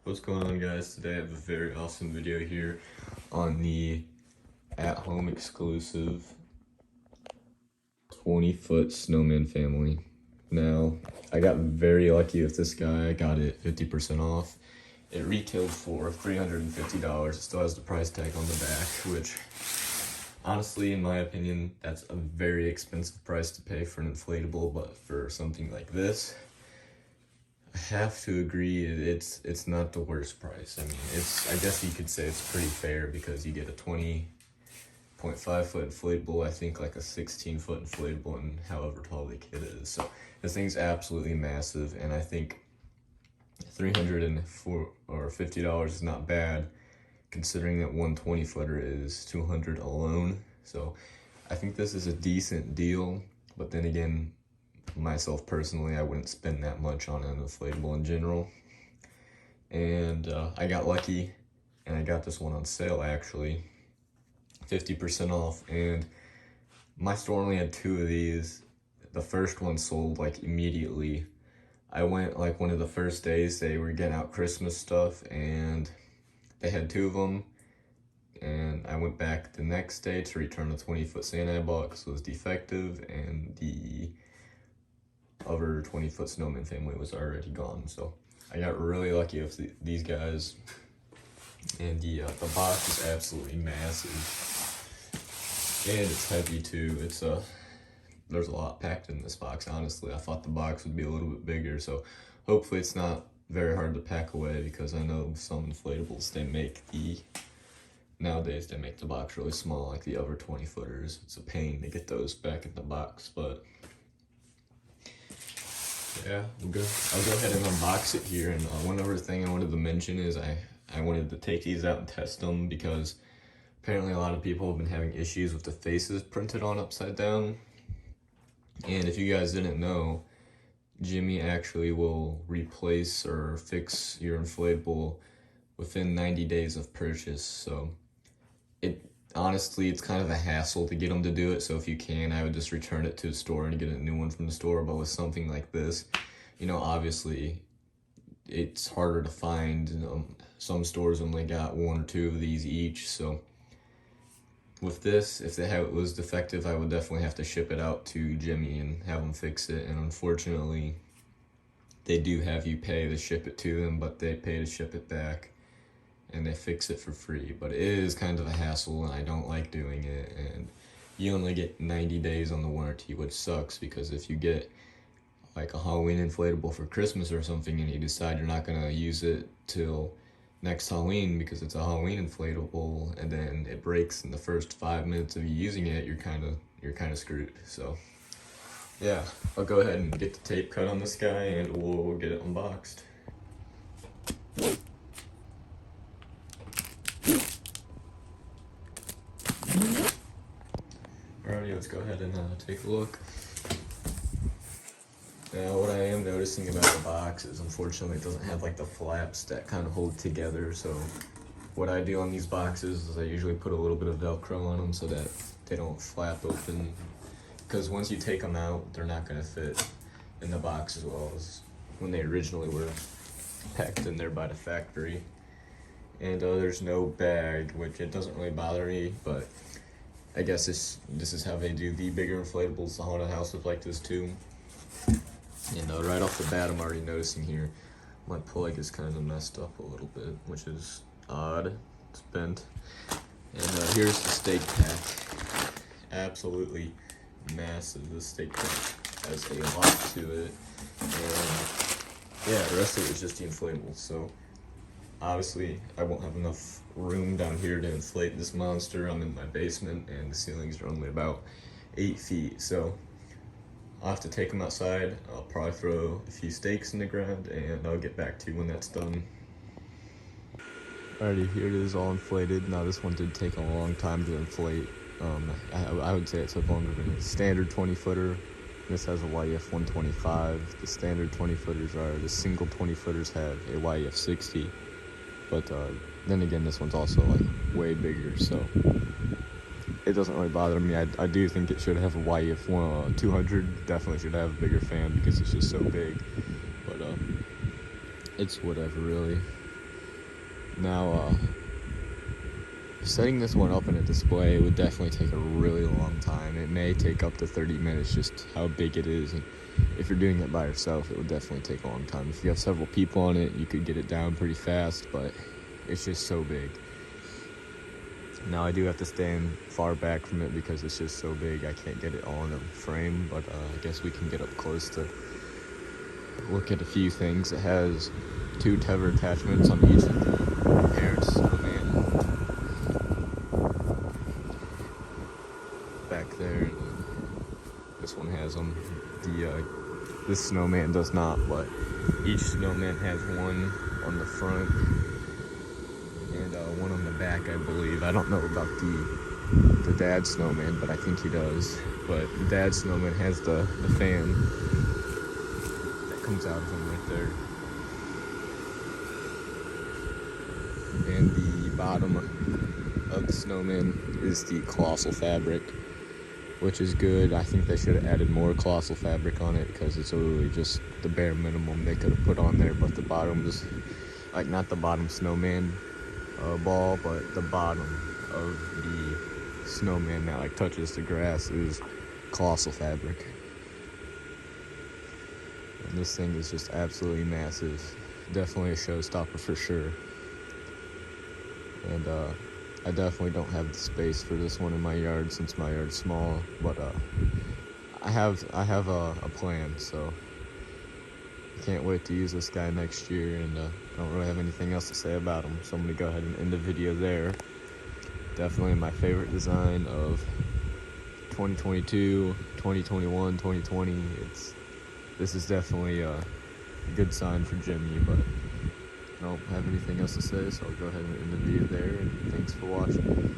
What's going on, guys? Today I have a very awesome video here on the at-home exclusive 20-foot Snowman family. Now, I got very lucky with this guy. I got it 50% off. It retailed for $350. It still has the price tag on the back, which honestly, in my opinion, that's a very expensive price to pay for an inflatable, but for something like this, I have to agree, it's not the worst price. I mean, I guess you could say it's pretty fair because you get a 20.5-foot inflatable, I think like a 16-foot inflatable, and however tall the kid is. So this thing's absolutely massive, and I think $304 or $50 is not bad, considering that one 20-footer is $200 alone. So I think this is a decent deal, but then again, myself personally, I wouldn't spend that much on an inflatable in general. And I got lucky and I got this one on sale, actually 50% off, and my store only had 2 of these. The first one sold like immediately. I went like one of the first days, they were getting out Christmas stuff and they had 2 of them, and I went back the next day to return the 20-foot Santa I bought because it was defective, and the other 20-foot Snowman family was already gone. So I got really lucky with these guys, and the box is absolutely massive, and it's heavy too. There's a lot packed in this box. Honestly, I thought the box would be a little bit bigger, so hopefully it's not very hard to pack away, because I know some inflatables, nowadays they make the box really small, like the other 20-footers. It's a pain to get those back in the box, but yeah, I'll go ahead and unbox it here. And one other thing I wanted to mention is I wanted to take these out and test them, because apparently a lot of people have been having issues with the faces printed on upside down. And if you guys didn't know, Jimmy actually will replace or fix your inflatable within 90 days of purchase. So honestly, it's kind of a hassle to get them to do it. So if you can, I would just return it to the store and get a new one from the store. But with something like this, obviously it's harder to find. Some stores only got 1 or 2 of these each. So with this, if it was defective, I would definitely have to ship it out to Jimmy and have him fix it. And unfortunately, they do have you pay to ship it to them, but they pay to ship it back, and they fix it for free. But it is kind of a hassle, and I don't like doing it. And you only get 90 days on the warranty, which sucks, because if you get like a Halloween inflatable for Christmas or something, and you decide you're not gonna use it till next Halloween because it's a Halloween inflatable, and then it breaks in the first 5 minutes of you using it, you're kind of screwed. So yeah, I'll go ahead and get the tape cut on this guy, and we'll get it unboxed. Alrighty, let's go ahead and take a look. Now, what I am noticing about the box is, unfortunately, it doesn't have like the flaps that kind of hold it together. So what I do on these boxes is I usually put a little bit of Velcro on them so that they don't flap open, because once you take them out, they're not going to fit in the box as well as when they originally were packed in there by the factory. And there's no bag, which it doesn't really bother me, but I guess this is how they do the bigger inflatables. The haunted house is like this too. And right off the bat, I'm already noticing here, my plug is kind of messed up a little bit, which is odd. It's bent. And here's the steak pack. Absolutely massive. This steak pack has a lot to it. And yeah, the rest of it is just the inflatable. So obviously, I won't have enough room down here to inflate this monster. I'm in my basement, and the ceilings are only about 8 feet. So I'll have to take them outside. I'll probably throw a few stakes in the ground, and I'll get back to you when that's done. Alrighty, here it is all inflated. Now this one did take a long time to inflate. I would say it took longer than a standard 20-footer. This has a YF 125. The standard 20-footers the single 20-footers have a YF 60. But then again, this one's also like way bigger, so it doesn't really bother me. I do think it should have a YF 200. Definitely should have a bigger fan because it's just so big. But it's whatever, really. Now, setting this one up in a display would definitely take a really long time. It may take up to 30 minutes, just how big it is. And if you're doing it by yourself, it would definitely take a long time. If you have several people on it, you could get it down pretty fast, but it's just so big. Now I do have to stand far back from it because it's just so big. I can't get it all in a frame, but I guess we can get up close to look at a few things. It has 2 tether attachments on each of the parent snowman back there. This one has them. This snowman does not, but each snowman has one on the front and one on the back, I believe. I don't know about the dad snowman, but I think he does. But the dad snowman has the fan that comes out of him right there. And the bottom of the snowman is the colossal fabric, which is good. I think they should have added more colossal fabric on it because it's literally just the bare minimum they could have put on there. But the bottom is, like, not the bottom snowman ball, but the bottom of the snowman that like touches the grass is colossal fabric. And this thing is just absolutely massive. Definitely a showstopper for sure. And I definitely don't have the space for this one in my yard since my yard's small, but I have a plan, so I can't wait to use this guy next year, and I don't really have anything else to say about him, so I'm gonna go ahead and end the video there. Definitely my favorite design of 2022, 2021, 2020. This is definitely a good sign for Jimmy, but I don't have anything else to say, so I'll go ahead and end the video there, and thanks for watching.